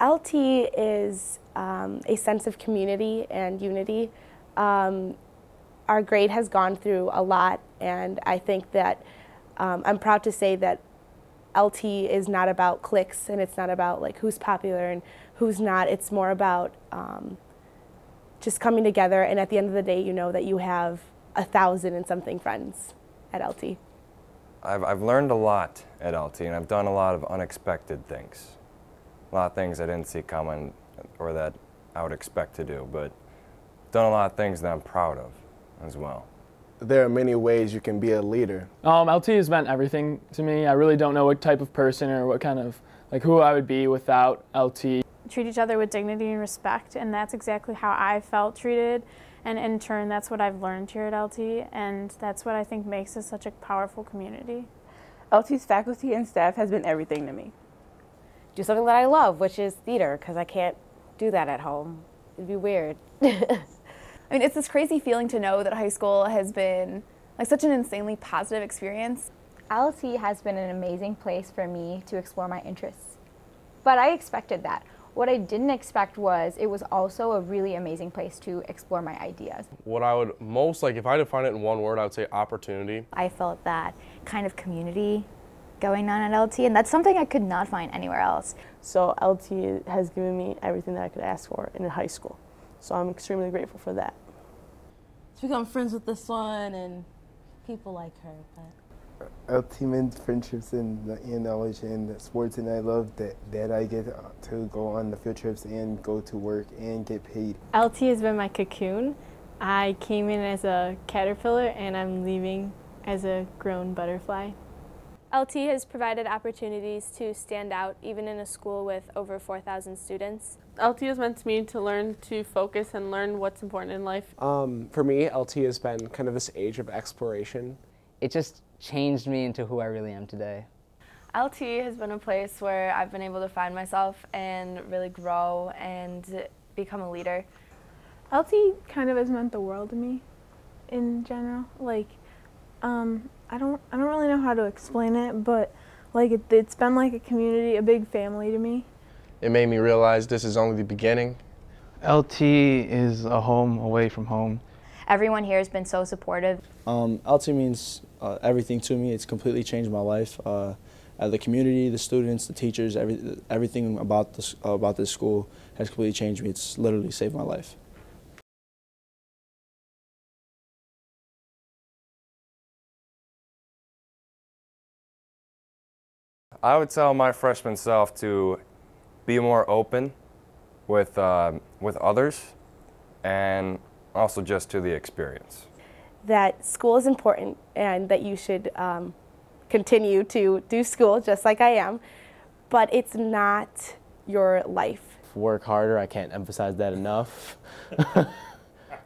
LT is a sense of community and unity. Our grade has gone through a lot, and I think that I'm proud to say that LT is not about cliques, and it's not about like who's popular and who's not. It's more about just coming together, and at the end of the day, you know that you have 1,000 and something friends at LT. I've learned a lot at LT, and I've done a lot of unexpected things. A lot of things I didn't see coming or that I would expect to do, but done a lot of things that I'm proud of as well. There are many ways you can be a leader. LT has meant everything to me. I really don't know what type of person or what kind of, like, who I would be without LT. Treat each other with dignity and respect, and that's exactly how I felt treated. And in turn, that's what I've learned here at LT, and that's what I think makes us such a powerful community. LT's faculty and staff has been everything to me. Do something that I love, which is theater, because I can't do that at home. It'd be weird. I mean, it's this crazy feeling to know that high school has been like such an insanely positive experience. LT has been an amazing place for me to explore my interests. But I expected that. What I didn't expect was it was also a really amazing place to explore my ideas. What I would most, like, if I define it in one word, I would say opportunity. I felt that kind of community going on at LT, and that's something I could not find anywhere else. So LT has given me everything that I could ask for in high school. So I'm extremely grateful for that. To become friends with this one and people like her. LT meant friendships and knowledge and sports, and I love that I get to go on the field trips and go to work and get paid. LT has been my cocoon. I came in as a caterpillar and I'm leaving as a grown butterfly. LT has provided opportunities to stand out even in a school with over 4,000 students. LT has meant me to learn to focus and learn what's important in life. For me, LT has been kind of this age of exploration. It just changed me into who I really am today. LT has been a place where I've been able to find myself and really grow and become a leader. LT kind of has meant the world to me in general. Like, I don't really know how to explain it, but like it's been like a community, a big family to me. It made me realize this is only the beginning. LT is a home away from home. Everyone here has been so supportive. LT means everything to me. It's completely changed my life. The community, the students, the teachers, everything about this school has completely changed me. It's literally saved my life. I would tell my freshman self to be more open with others, and also just to the experience. That school is important and that you should continue to do school just like I am, but it's not your life. Work harder, I can't emphasize that enough,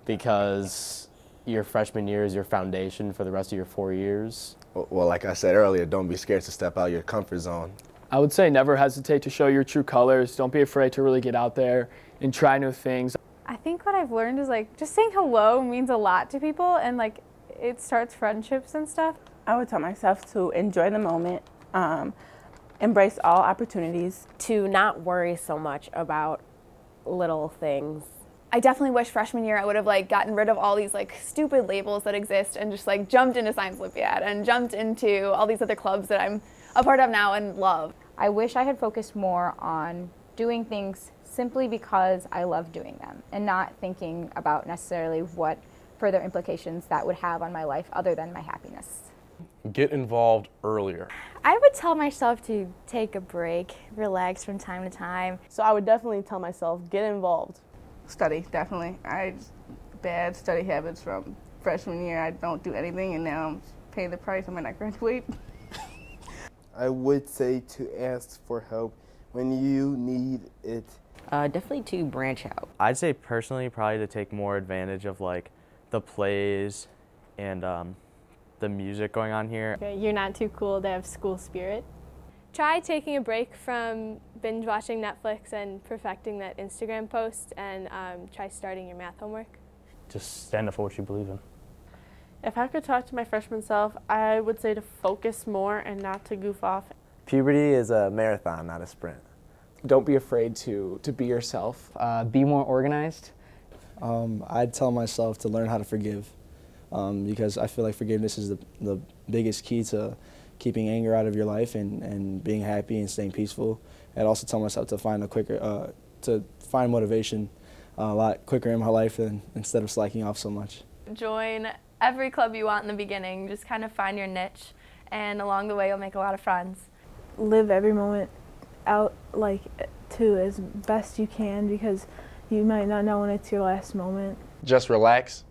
because your freshman year is your foundation for the rest of your 4 years. Well, like I said earlier, don't be scared to step out of your comfort zone. I would say never hesitate to show your true colors. Don't be afraid to really get out there and try new things. I think what I've learned is like just saying hello means a lot to people, and like it starts friendships and stuff. I would tell myself to enjoy the moment, embrace all opportunities. To not worry so much about little things. I definitely wish freshman year I would have like gotten rid of all these like stupid labels that exist and just like jumped into Science Olympiad and jumped into all these other clubs that I'm a part of now and love. I wish I had focused more on doing things simply because I love doing them and not thinking about necessarily what further implications that would have on my life other than my happiness. Get involved earlier. I would tell myself to take a break, relax from time to time. So I would definitely tell myself, get involved. Study, definitely. Bad study habits from freshman year. I don't do anything, and now I'm paying the price. I might not graduate. I would say to ask for help when you need it. Definitely to branch out. I'd say personally probably to take more advantage of like the plays and the music going on here. You're not too cool to have school spirit. Try taking a break from binge watching Netflix and perfecting that Instagram post, and try starting your math homework. Just stand up for what you believe in. If I could talk to my freshman self, I would say to focus more and not to goof off. Puberty is a marathon, not a sprint. don't be afraid to be yourself. Be more organized. I'd tell myself to learn how to forgive, because I feel like forgiveness is the biggest key to keeping anger out of your life and being happy and staying peaceful. I'd also tell myself to find to find motivation a lot quicker in my life instead of slacking off so much. Join every club you want in the beginning. Just kind of find your niche, and along the way you'll make a lot of friends. Live every moment out to as best you can, because you might not know when it's your last moment. Just relax,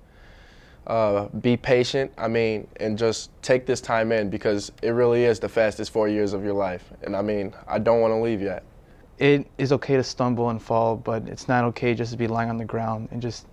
be patient, and just take this time in, because it really is the fastest 4 years of your life. And I don't want to leave yet. It is okay to stumble and fall, but it's not okay just to be lying on the ground and just,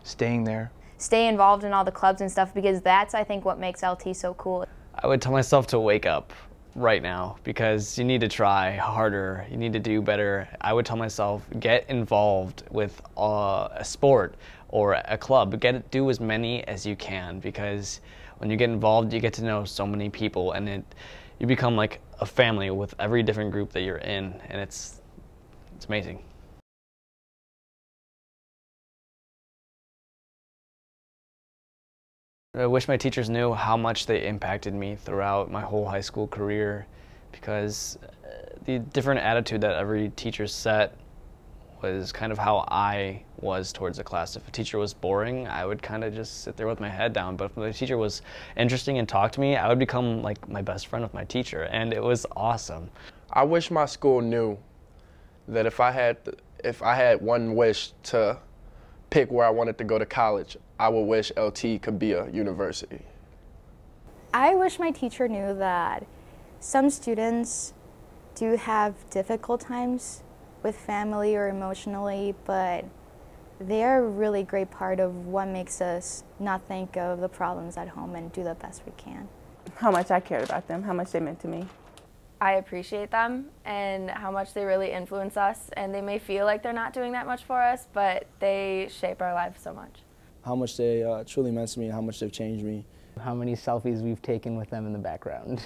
staying there. Stay involved in all the clubs and stuff, because that's, I think, what makes LT so cool. I would tell myself to wake up right now, because you need to try harder, you need to do better. I would tell myself, get involved with a sport or a club. Do as many as you can, because when you get involved, you get to know so many people, and you become like a family with every different group that you're in, and it's amazing. I wish my teachers knew how much they impacted me throughout my whole high school career, because the different attitude that every teacher set was kind of how I was towards the class. If a teacher was boring, I would kind of just sit there with my head down, but if the teacher was interesting and talked to me, I would become like my best friend with my teacher, and it was awesome. I wish my school knew that if I had one wish to pick where I wanted to go to college, I would wish LT could be a university. I wish my teacher knew that some students do have difficult times with family or emotionally, but they're a really great part of what makes us not think of the problems at home and do the best we can. How much I cared about them, how much they meant to me. I appreciate them and how much they really influence us, and they may feel like they're not doing that much for us, but they shape our lives so much. How much they truly meant to me and how much they've changed me. How many selfies we've taken with them in the background.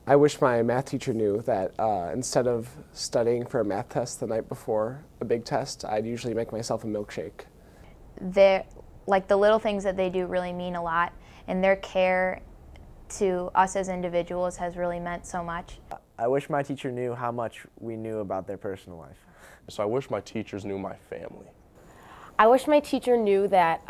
I wish my math teacher knew that instead of studying for a math test the night before a big test, I'd usually make myself a milkshake. The little things that they do really mean a lot, and their care to us as individuals has really meant so much. I wish my teacher knew how much we knew about their personal life. So I wish my teachers knew my family. I wish my teacher knew that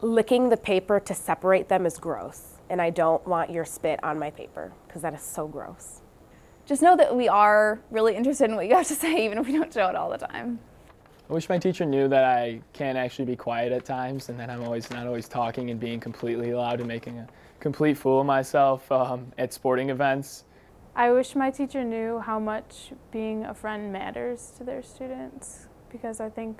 licking the paper to separate them is gross, and I don't want your spit on my paper, because that is so gross. Just know that we are really interested in what you have to say, even if we don't show it all the time. I wish my teacher knew that I can actually be quiet at times, and that I'm not always talking and being completely loud and making a complete fool of myself at sporting events. I wish my teacher knew how much being a friend matters to their students, because I think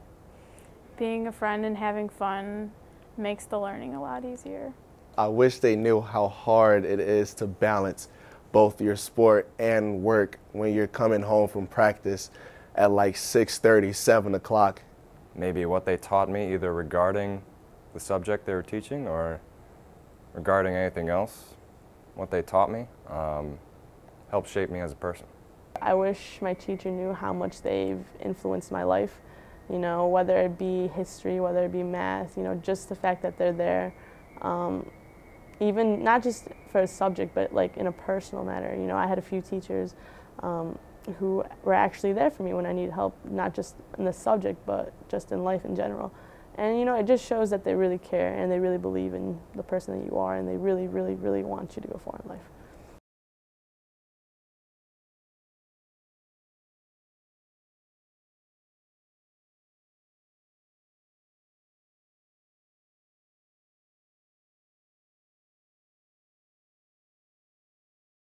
being a friend and having fun makes the learning a lot easier. I wish they knew how hard it is to balance both your sport and work when you're coming home from practice at like 6:30, 7 o'clock. Maybe what they taught me, either regarding the subject they were teaching or regarding anything else, what they taught me helped shape me as a person. I wish my teacher knew how much they've influenced my life, whether it be history, whether it be math, just the fact that they're there, even not just for a subject, but like in a personal matter. I had a few teachers who were actually there for me when I needed help, not just in the subject, but just in life in general. And it just shows that they really care and they really believe in the person that you are, and they really, really, really want you to go far in life.